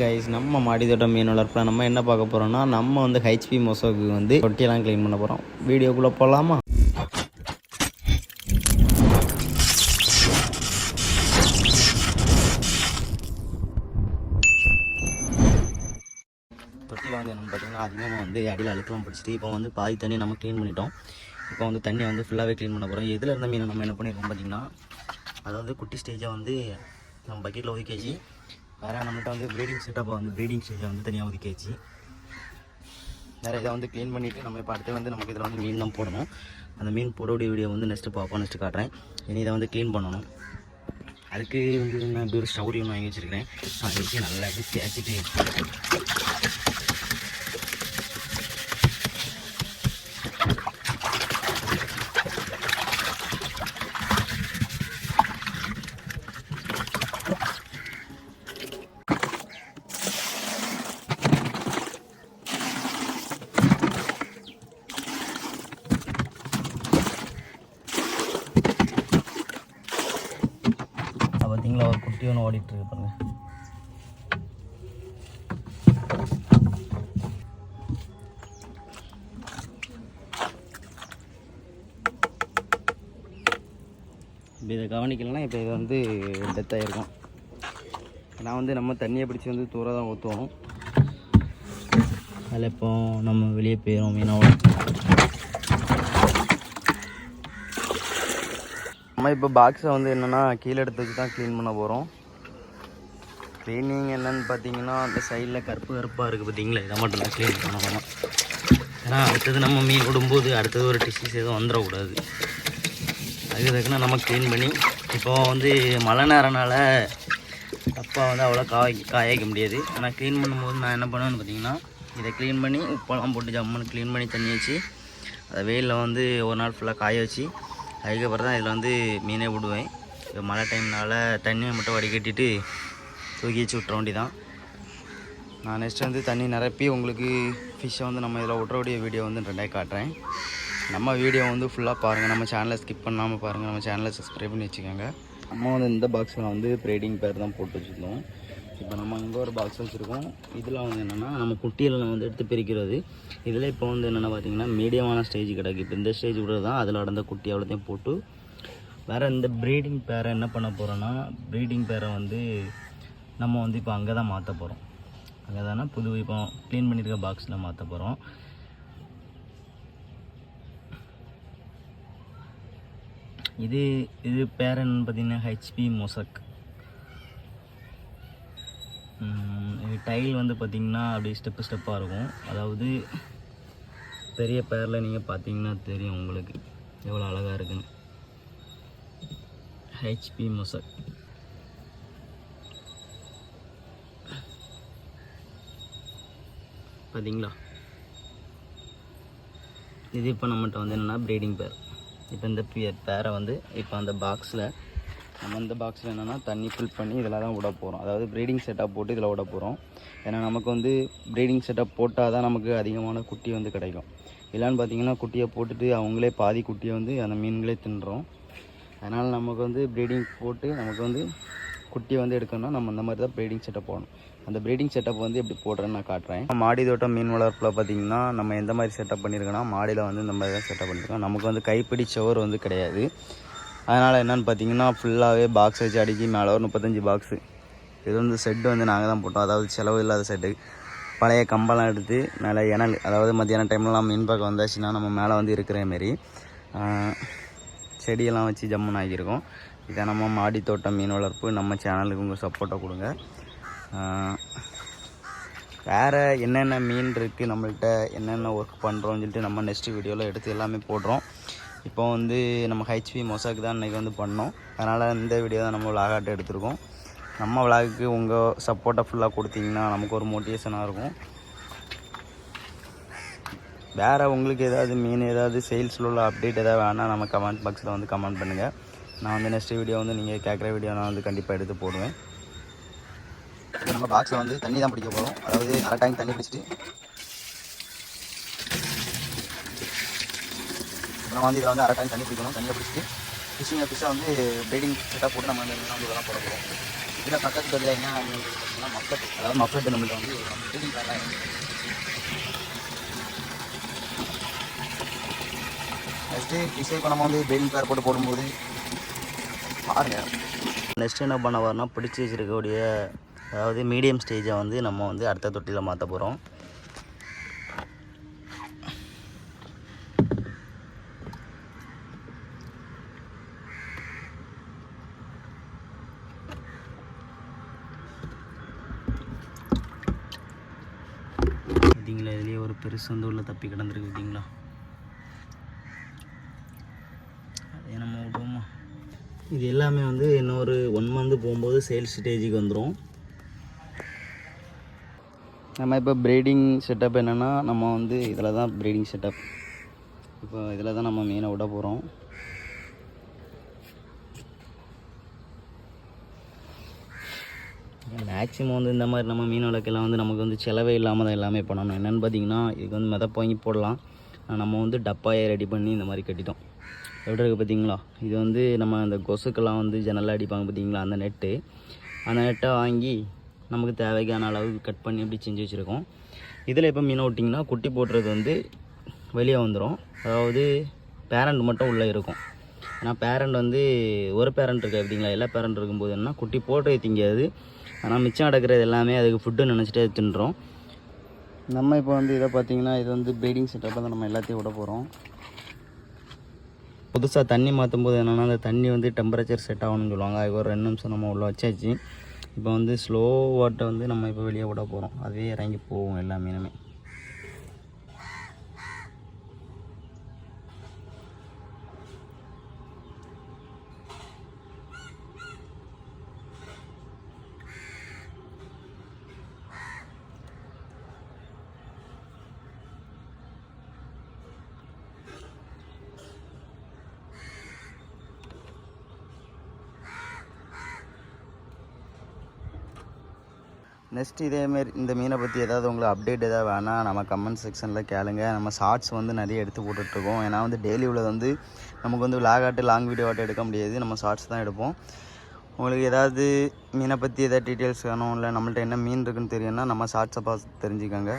Guys, நம்ம மாடித்தோட்ட மீன் வளர்ப்பில் நம்ம என்ன பார்க்க போகிறோம்னா, நம்ம வந்து ஹெச்பி மொசோக்கு வந்து தொட்டியெல்லாம் க்ளீன் பண்ண போகிறோம். வீடியோக்குள்ளே போகலாமா? தொட்டியில் வந்து என்னென்னு பார்த்தீங்கன்னா, அதிகமாக வந்து அடியில் அழுக்கலாம் பிடிச்சிட்டு இப்போ வந்து பாதி தண்ணி நம்ம க்ளீன் பண்ணிட்டோம். இப்போ வந்து தண்ணியை வந்து ஃபுல்லாகவே க்ளீன் பண்ண போகிறோம். எதில் இருந்த மீனை நம்ம என்ன பண்ணியிருக்கோம் பார்த்தீங்கன்னா, அதாவது குட்டி ஸ்டேஜாக வந்து நம்ம பக்கெட்டில் ஒதுக்கியாச்சு. வேறு நம்மகிட்ட வந்து ப்ரீடிங் செட்டப்பை வந்து ப்ரீடிங் ஸ்டேஜை வந்து தனியாக ஒதுக்கியாச்சு. வேறு இதை வந்து க்ளீன் பண்ணிவிட்டு நம்ம இப்போ அடுத்து வந்து நமக்கு இதில் வந்து மீன் தான் போடணும். அந்த மீன் போடக்கூடிய வீடியோ வந்து நெக்ஸ்ட்டு பார்ப்போம், நெக்ஸ்ட்டு காட்டுறேன். இனி இதை வந்து க்ளீன் பண்ணணும். அதுக்கு வந்து நான் இப்படி ஒரு ஸ்டவ்ரி ஒன்று வாங்கி வச்சுருக்கிறேன். அதை வச்சு நல்லா தேய்ச்சிட்டு பார்த்தீங்களா, ஒரு குட்டி ஒன்று ஓடிட்டு இருக்கு பாருங்க. இப்போ இதை கவனிக்கலன்னா இப்போ இது வந்து டெத் ஆகிருக்கும். நான் வந்து நம்ம தண்ணியை பிடிச்சி வந்து தூர தான் ஊற்றுவோம். அதில் இப்போ நம்ம வெளியே போயிடும் மீனோட. நம்ம இப்போ பாக்ஸை வந்து என்னென்னா கீழே எடுத்து வச்சு தான் க்ளீன் பண்ண போகிறோம். க்ளீனிங் என்னென்னு பார்த்தீங்கன்னா, அந்த சைடில் கருப்பாக இருக்குது பார்த்தீங்களா, இதை மட்டும் தான் க்ளீன் பண்ண போகிறோம். ஏன்னா அடுத்தது நம்ம மீன் விடும்போது அடுத்தது ஒரு டிசீஸ் எதுவும் வந்துடக்கூடாது. அதுக்கு தக்குன்னா நம்ம க்ளீன் பண்ணி, இப்போ வந்து மழை நேரனால தப்பாக வந்து அவ்வளோ காய வைக்க முடியாது. ஆனால் க்ளீன் பண்ணும்போது நான் என்ன பண்ணுவேன்னு பார்த்தீங்கன்னா, இதை க்ளீன் பண்ணி உப்பெல்லாம் போட்டு ஜம்முன்னு க்ளீன் பண்ணி தண்ணி வச்சு அதை வெயிலில் வந்து ஒரு நாள் ஃபுல்லாக காய வச்சு அதுக்கப்புறம் தான் இதில் வந்து மீனே விடுவேன். இப்போ மழை டைம்னால் தண்ணியை மட்டும் வடிகட்டிட்டு தூக்கி வச்சு விட்ற வேண்டி தான். நான் நெக்ஸ்ட் வந்து தண்ணி நிரப்பி உங்களுக்கு ஃபிஷ்ஷை வந்து நம்ம இதில் விட்றக்கூடிய வீடியோ வந்து ரெண்டாக காட்டுறேன். நம்ம வீடியோ வந்து ஃபுல்லாக பாருங்கள். நம்ம சேனலை ஸ்கிப் பண்ணாமல் பாருங்கள். நம்ம சேனலை சப்ஸ்கிரைப் பண்ணி வச்சுக்கோங்க. நம்ம வந்து இந்த பாக்ஸில் வந்து ப்ரீடிங் பேர் தான் போட்டு வச்சுருந்தோம். இப்போ நம்ம இங்கே ஒரு பாக்ஸ் வச்சுருக்கோம். இதில் வந்து என்னென்னா நம்ம குட்டியில் வந்து எடுத்து பிரிக்கிறது. இதில் இப்போ வந்து என்னென்னா பார்த்திங்கன்னா மீடியமான ஸ்டேஜ் கிடக்கு. இப்போ இந்த ஸ்டேஜ் விட தான் அதில் நடந்த குட்டி அவ்வளோத்தையும் போட்டு வேறு இந்த ப்ரீடிங் பேரை என்ன பண்ண போகிறோன்னா, ப்ரீடிங் பேரை வந்து நம்ம வந்து இப்போ அங்கே தான் மாற்ற போகிறோம். அங்கே தானே புது இப்போ க்ளீன் பண்ணியிருக்க பாக்ஸில் மாற்ற போகிறோம். இது பேர் என்னன்னு பார்த்திங்கன்னா ஹெச்பி மொசக். டைல் வந்து பார்த்திங்கன்னா அப்படி ஸ்டெப்பாக இருக்கும். அதாவது பெரிய பேரில் நீங்கள் பார்த்தீங்கன்னா தெரியும் உங்களுக்கு எவ்வளோ அழகாக இருக்குன்னு. ஹெச்பி மொசக் பார்த்தீங்களா. இது இப்போ நம்மகிட்ட வந்து என்னென்னா ப்ரீடிங் பேர். இப்போ இந்த பேரை வந்து இப்போ அந்த பாக்ஸில் நம்ம இந்த பாக்ஸில் என்னென்னா தண்ணி ஃபில் பண்ணி இதில் தான் விட போகிறோம். அதாவது ப்ரீடிங் செட்டப் போட்டு இதில் விட போகிறோம். ஏன்னா நமக்கு வந்து ப்ரீடிங் செட்டப் போட்டால் தான் நமக்கு அதிகமான குட்டி வந்து கிடைக்கும். இல்லைன்னு பார்த்தீங்கன்னா குட்டியை போட்டுட்டு அவங்களே பாதி குட்டியை வந்து அந்த மீன்களே தின்றோம். அதனால் நமக்கு வந்து ப்ரீடிங் போட்டு நமக்கு வந்து குட்டியை வந்து எடுக்கணும்னா நம்ம இந்த மாதிரி தான் ப்ரீடிங் செட்டப் போடணும். அந்த ப்ரீடிங் செட்டப் வந்து எப்படி போடுறேன்னு நான் காட்டுறேன். மாடி தோட்டம் மீன் வளர்ப்பில் பார்த்திங்கன்னா நம்ம எந்த மாதிரி செட்டப் பண்ணியிருக்கோன்னா, மாடியில் வந்து இந்த மாதிரி தான் செட்டப் பண்ணியிருக்கோம். நமக்கு வந்து கைப்பிடி சவர் வந்து கிடையாது. அதனால் என்னென்னு பார்த்தீங்கன்னா ஃபுல்லாகவே பாக்ஸ் வச்சு அடிக்கி மேலே ஒரு 35 பாக்ஸு. இது வந்து செட்டு வந்து நாங்கள் தான் போட்டோம். அதாவது செலவு இல்லாத செட்டு. பழைய கம்பெல்லாம் எடுத்து மேலே இணல், அதாவது மத்தியான டைம்லாம் மீன் பார்க்க வந்தாச்சுன்னா நம்ம மேலே வந்து இருக்கிற மாரி செடியெல்லாம் வச்சு ஜம்முன்னு ஆகியிருக்கோம். இதை நம்ம மாடி தோட்டம் மீன் வளர்ப்பு. நம்ம சேனலுக்கு உங்கள் சப்போர்ட்டை கொடுங்க. வேறு என்னென்ன மீன் இருக்குது நம்மள்கிட்ட, என்னென்ன ஒர்க் பண்ணுறோன்னு சொல்லிட்டு நம்ம நெக்ஸ்ட் வீடியோவில் எடுத்து எல்லாமே போடுறோம். இப்போ வந்து நம்ம ஹெச்பி மொசாக்கு தான் இன்றைக்கி வந்து பண்ணோம். அதனால் இந்த வீடியோ தான் நம்ம விளாகாட்டு எடுத்துருக்கோம். நம்ம விளாகுக்கு உங்கள் சப்போர்ட்டை ஃபுல்லாக கொடுத்தீங்கன்னா நமக்கு ஒரு மோட்டிவேஷனாக இருக்கும். வேறு உங்களுக்கு ஏதாவது மீன் ஏதாவது சேல்ஸில் உள்ள அப்டேட் ஏதாவது வேணால் நம்ம கமெண்ட் பாக்ஸில் வந்து கமெண்ட் பண்ணுங்கள். நான் வந்து நெக்ஸ்ட் வீடியோ வந்து நீங்கள் கேட்குற வீடியோ நான் வந்து கண்டிப்பாக எடுத்து போடுவேன். நம்ம பாக்ஸில் வந்து தண்ணி தான் பிடிக்க போகிறோம். அதாவது அரை டேங்க் தண்ணி பிடிச்சிட்டு நம்ம வந்து இதில் வந்து அரை டேங்க் தண்ணி பிடிக்கணும். தண்ணியை பிடிச்சிட்டு ஃபிஷ்ஷை வந்து ப்ரீடிங் செட்டாக போட்டு நம்ம வந்து இதெல்லாம் போட போகிறோம். இதில் பக்கத்து பதில் என்ன மஃப்ளட், அதாவது மஃப்ளட் நம்மள்ட்ட வந்து ப்ரீடிங் பேர்லாம் நெக்ஸ்ட்டு ஃபிஷ்ஷை இப்போ நம்ம வந்து ப்ரீடிங் பேர் போடும்போது பாருங்கள். நெக்ஸ்ட்டு என்ன பண்ண வரோம்னா பிடிச்சி வச்சுருக்கக்கூடிய அதாவது மீடியம் ஸ்டேஜை வந்து நம்ம வந்து அடுத்த தொட்டியில் மாற்ற போகிறோம். பார்த்தீங்களா, இதுலேயே ஒரு பெருசு வந்து உள்ள தப்பி கிடந்திருக்கு பார்த்தீங்களா. அதே நம்ம விடுவோமா. இது எல்லாமே வந்து இன்னொரு 1 மந்த் போகும்போது சேல்ஸ் ஸ்டேஜுக்கு வந்துடும். நம்ம இப்போ ப்ரீடிங் செட்டப் என்னென்னா நம்ம வந்து இதில் தான் ப்ரீடிங் செட்டப். இப்போ இதில் தான் நம்ம மீனை விட போகிறோம். மேக்ஸிமம் வந்து இந்த மாதிரி நம்ம மீன் வளர்க்கலாம் வந்து நமக்கு வந்து செலவே இல்லாமல் தான் எல்லாமே பண்ணணும். என்னென்னு பார்த்தீங்கன்னா இதுக்கு வந்து மிதப்பு வாங்கி போடலாம். நம்ம வந்து டப்பாயை ரெடி பண்ணி இந்த மாதிரி கட்டிட்டோம். எப்படி இருக்குது பார்த்தீங்களா. இது வந்து நம்ம அந்த கொசுக்கெல்லாம் வந்து ஜன்னலாக அடிப்பாங்க பார்த்தீங்களா, அந்த நெட்டை வாங்கி நமக்கு தேவைக்கான அளவுக்கு கட் பண்ணி இப்படி செஞ்சு வச்சுருக்கோம். இதில் இப்போ மீன் விட்டிங்கன்னா குட்டி போடுறது வந்து வெளியே வந்துடும். அதாவது பேரண்ட் மட்டும் உள்ளே இருக்கும். ஏன்னா பேரண்ட் வந்து ஒரு பேரண்ட் இருக்குது அப்படிங்களா. எல்லா பேரண்ட் இருக்கும்போது என்ன குட்டி போடுறது திங்காது. ஆனால் மிச்சம் நடக்கிறது எல்லாமே அதுக்கு ஃபுட்டு நினச்சிட்டே தின்றோம். நம்ம இப்போ வந்து இதை பார்த்திங்கன்னா இது வந்து ப்ரீடிங் செட்டப்பில் தான் நம்ம எல்லாத்தையும் விட போகிறோம். புதுசாக தண்ணி மாற்றும் போது என்னென்னா அந்த தண்ணி வந்து டெம்பரேச்சர் செட் ஆகணும்னு சொல்லுவாங்க. அதுக்கு ஒரு 2 நிமிஷம் நம்ம உள்ள வச்சாச்சு. இப்போ வந்து ஸ்லோ வாட்டை வந்து நம்ம இப்போ வெளியே விட போகிறோம். அதே இறங்கி போகும் எல்லா மீனுமே. நெக்ஸ்ட் இதேமாரி இந்த மீனை பற்றி ஏதாவது உங்களுக்கு அப்டேட் எதாவது வேணால் நம்ம கமெண்ட் செக்ஷனில் கேளுங்க. நம்ம ஷார்ட்ஸ் வந்து நிறைய எடுத்து போட்டுட்ருக்கோம். ஏன்னா வந்து டெய்லி உள்ளது வந்து நமக்கு வந்து லாங் வீடியோ ஆட்டம் எடுக்க முடியாது. நம்ம ஷார்ட்ஸ் தான் எடுப்போம். உங்களுக்கு ஏதாவது மீனை பற்றி எதாவது டீட்டெயில்ஸ் வேணும், இல்லை நம்மள்ட்ட என்ன மீன் இருக்குன்னு தெரியும்னா நம்ம ஷார்ட்ஸை பார்த்து தெரிஞ்சுக்கோங்க.